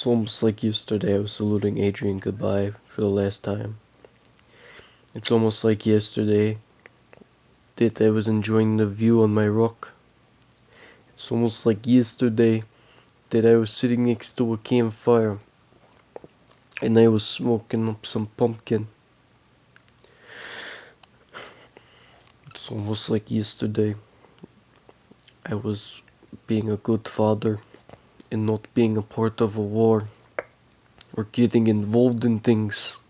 It's almost like yesterday I was saluting Adrian goodbye for the last time. It's almost like yesterday that I was enjoying the view on my rock. It's almost like yesterday that I was sitting next to a campfire and I was smoking up some pumpkin. It's almost like yesterday I was being a good father and not being a part of a war or getting involved in things.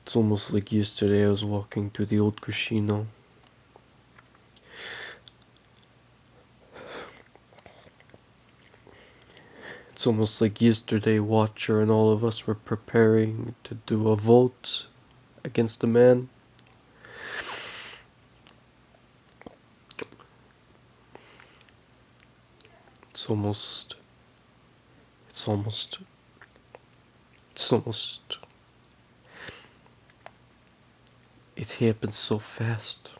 It's almost like yesterday I was walking to the old casino. It's almost like yesterday Watcher and all of us were preparing to do a vote against the man. It's almost. It's almost. It's almost. It happened so fast.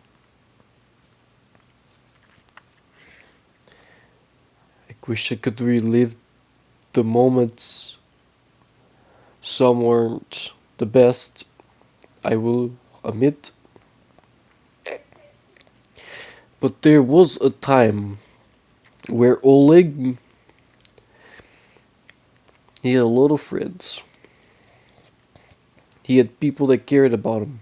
I wish I could relive the moments. Some weren't the best, I will admit. But there was a time where Oleg, he had a lot of friends. He had people that cared about him.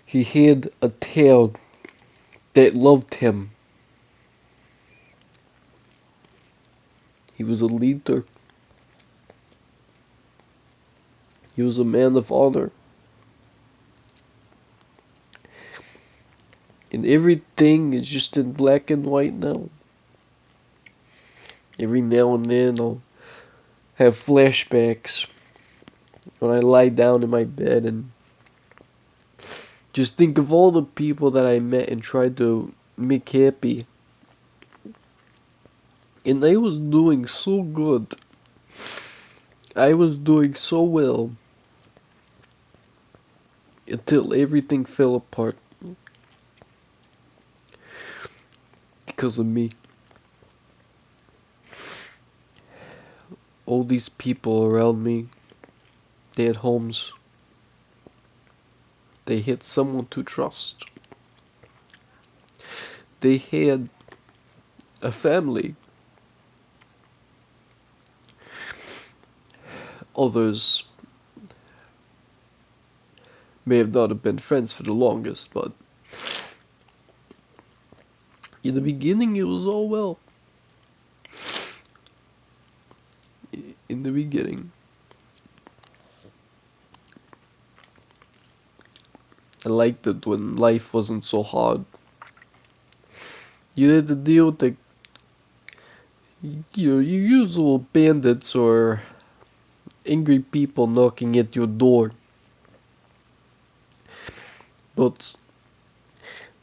He had a town that loved him. He was a leader. He was a man of honor. And everything is just in black and white now. Every now and then I'll have flashbacks when I lie down in my bed and just think of all the people that I met and tried to make happy. And I was doing so good. I was doing so well. Until everything fell apart. Because of me. All these people around me, they had homes. They had someone to trust. They had a family. Others may have not have been friends for the longest, but in the beginning it was all well. In the beginning. I liked it when life wasn't so hard. You had to deal with the, your usual bandits or angry people knocking at your door. But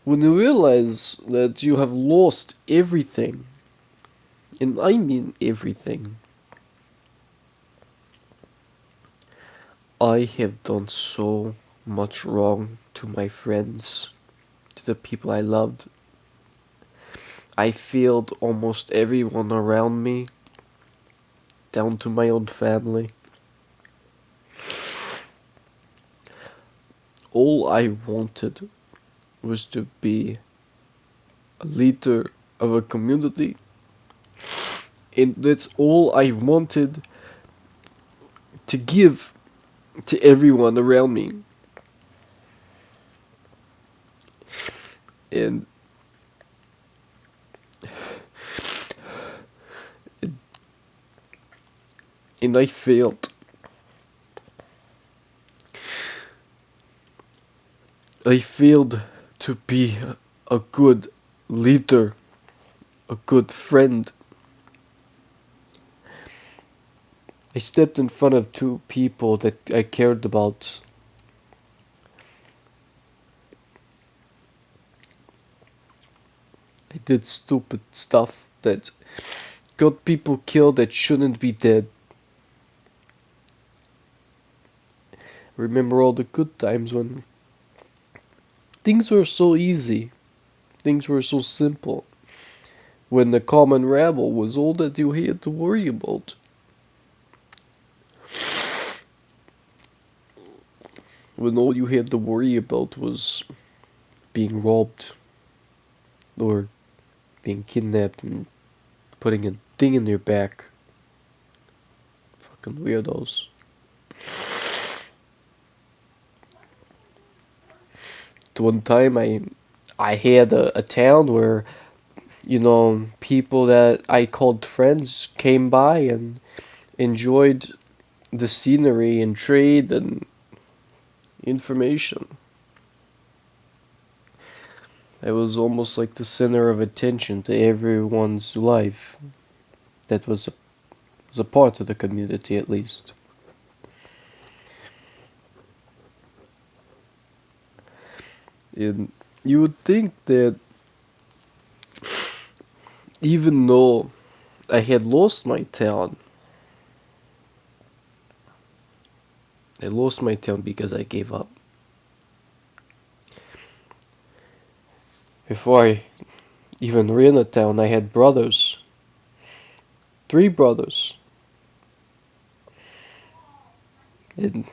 when you realize that you have lost everything, and I mean everything, I have done so much wrong to my friends, to the people I loved. I failed almost everyone around me, down to my own family. All I wanted was to be a leader of a community, and that's all I wanted to give to everyone around me. And I failed. I failed to be a good leader, a good friend. I stepped in front of two people that I cared about. I did stupid stuff that got people killed that shouldn't be dead. Remember all the good times when Things were so easy. Things were so simple. When the common rabble was all that you had to worry about. When all you had to worry about was being robbed or being kidnapped and putting a thing in your back. Fucking weirdos. One time I had a town where, people that I called friends came by and enjoyed the scenery and trade and information. I was almost like the center of attention to everyone's life that was a part of the community, at least. And you would think that even though I had lost my town, I lost my town because I gave up. Before I even ran a town, I had brothers. 3 brothers. And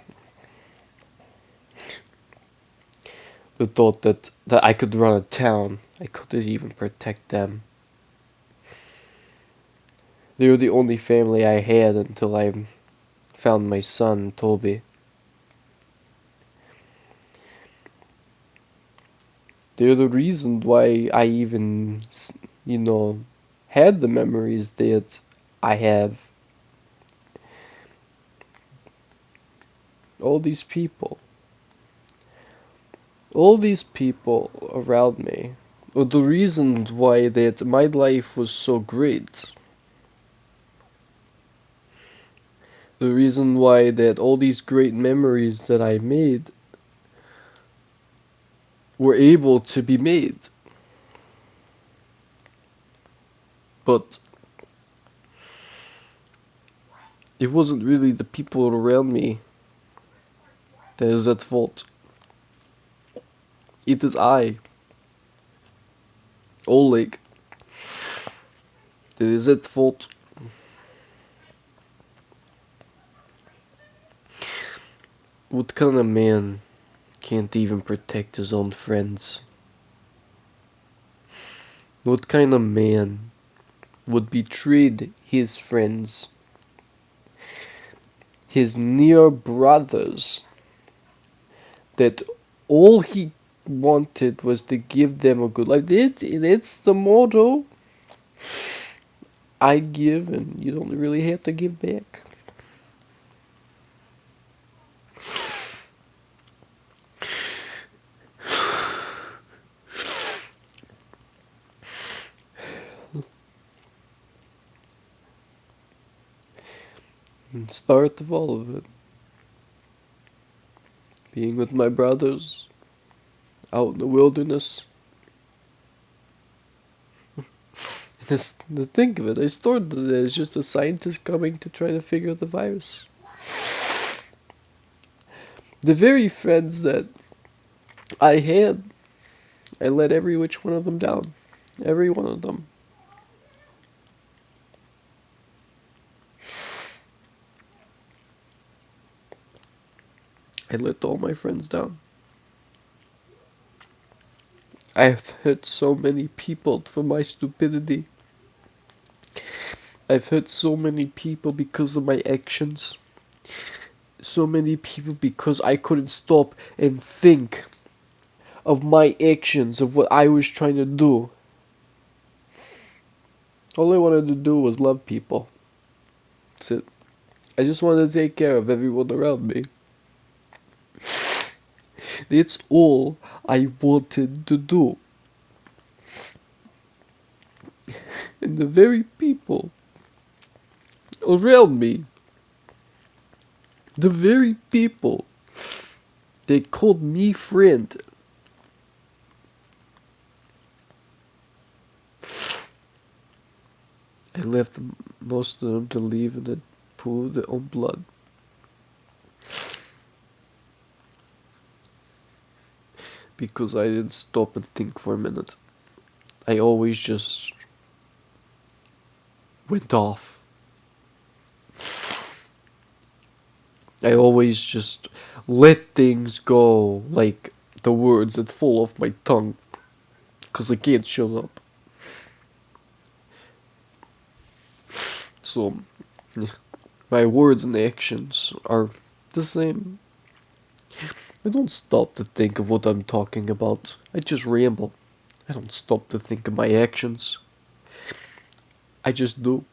the thought that I could run a town, I couldn't even protect them. They were the only family I had until I found my son, Toby. They're the reason why I even, had the memories that I have. All these people around me were the reason why that my life was so great. The reason why that all these great memories that I made were able to be made. But it wasn't really the people around me that is at fault. It is I, Oleg, that is at fault. What kind of man can't even protect his own friends? What kind of man would betray his friends, his near brothers, that all he wanted was to give them a good life? It's the motto. I give and you don't really have to give back. And start of all of it, being with my brothers out in the wilderness. The think of it, I started it as just a scientist coming to try to figure out the virus. The very friends that I had, I let every which one of them down. Every one of them. I let all my friends down. I've hurt so many people for my stupidity. I've hurt so many people because of my actions. So many people because I couldn't stop and think of my actions, of what I was trying to do. All I wanted to do was love people. That's it. I just wanted to take care of everyone around me. That's all I wanted to do. And the very people around me, the very people that called me friend, I left most of them to leave in the pool of their own blood. because I didn't stop and think for a minute. I always just went off. I always just let things go, like the words that fall off my tongue, because I can't shut up. So, my words and actions are the same. I don't stop to think of what I'm talking about. I just ramble. I don't stop to think of my actions. I just do.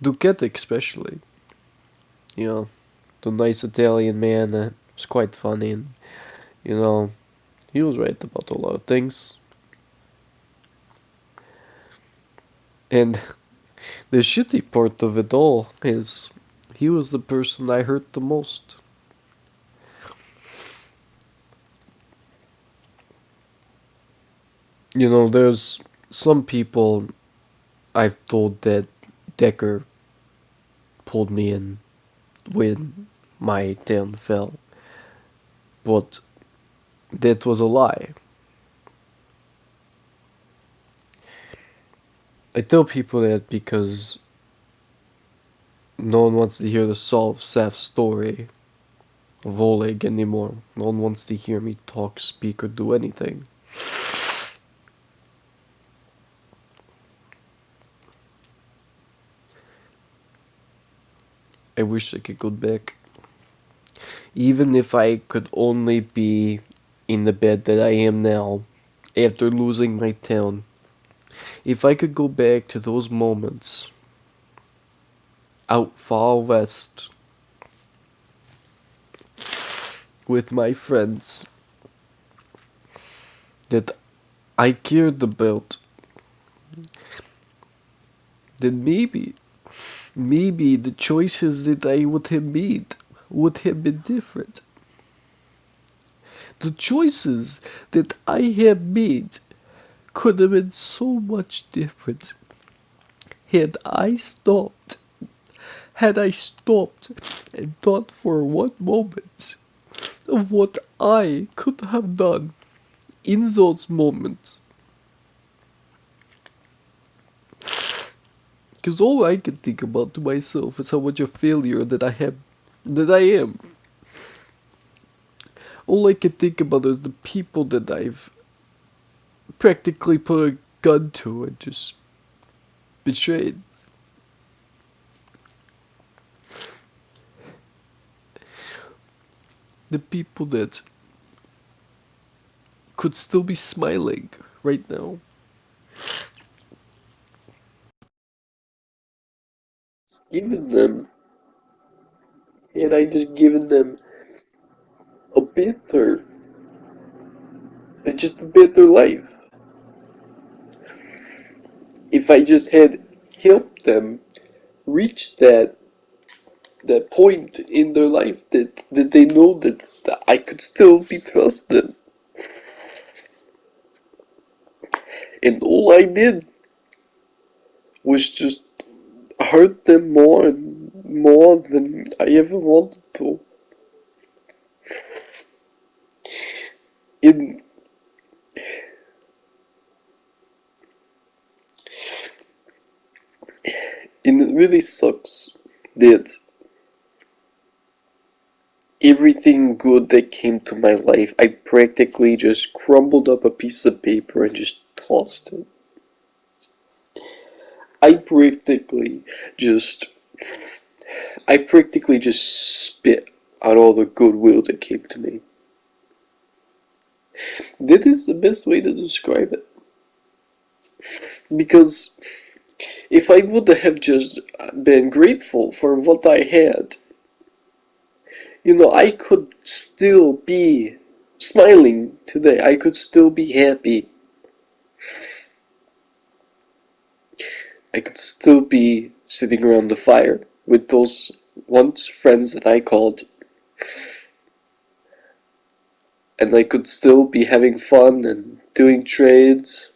Duquette especially. You know, the nice Italian man that was quite funny and, you know, he was right about a lot of things. And the shitty part of it all is he was the person I hurt the most. You know, there's some people I've told that Decker pulled me in when my town fell, but that was a lie. I tell people that because no one wants to hear the sad story of Oleg anymore. No one wants to hear me talk, speak, or do anything. I wish I could go back. Even if I could only be in the bed that I am now, after losing my town. If I could go back to those moments out far west with my friends that I cared about, then maybe the choices that I would have made would have been different. The choices that I have made could have been so much different had had I stopped and thought for one moment of what I could have done in those moments. Because all I can think about to myself is how much a failure that I am. All I can think about is the people that I've practically put a gun to and just betrayed. The people that could still be smiling right now. Given them, had I just given them a better, just a better life. If I just had helped them reach that point in their life that they know that I could still be trusted. And all I did was just hurt them more and more than I ever wanted to. And, and it really sucks that everything good that came to my life, I practically just crumbled up a piece of paper and just tossed it. I practically just I practically just spit out all the goodwill that came to me. That is the best way to describe it. Because if I would have just been grateful for what I had, I could still be smiling today. I could still be happy. I could still be sitting around the fire with those once friends that I called. And I could still be having fun and doing trades.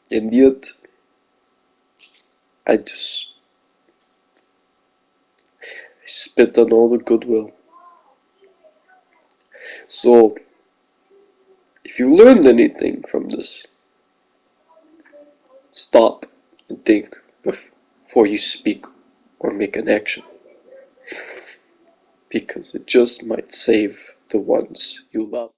And yet, I spit on all the goodwill. So, if you learned anything from this, stop and think before you speak or make an action. Because it just might save the ones you love.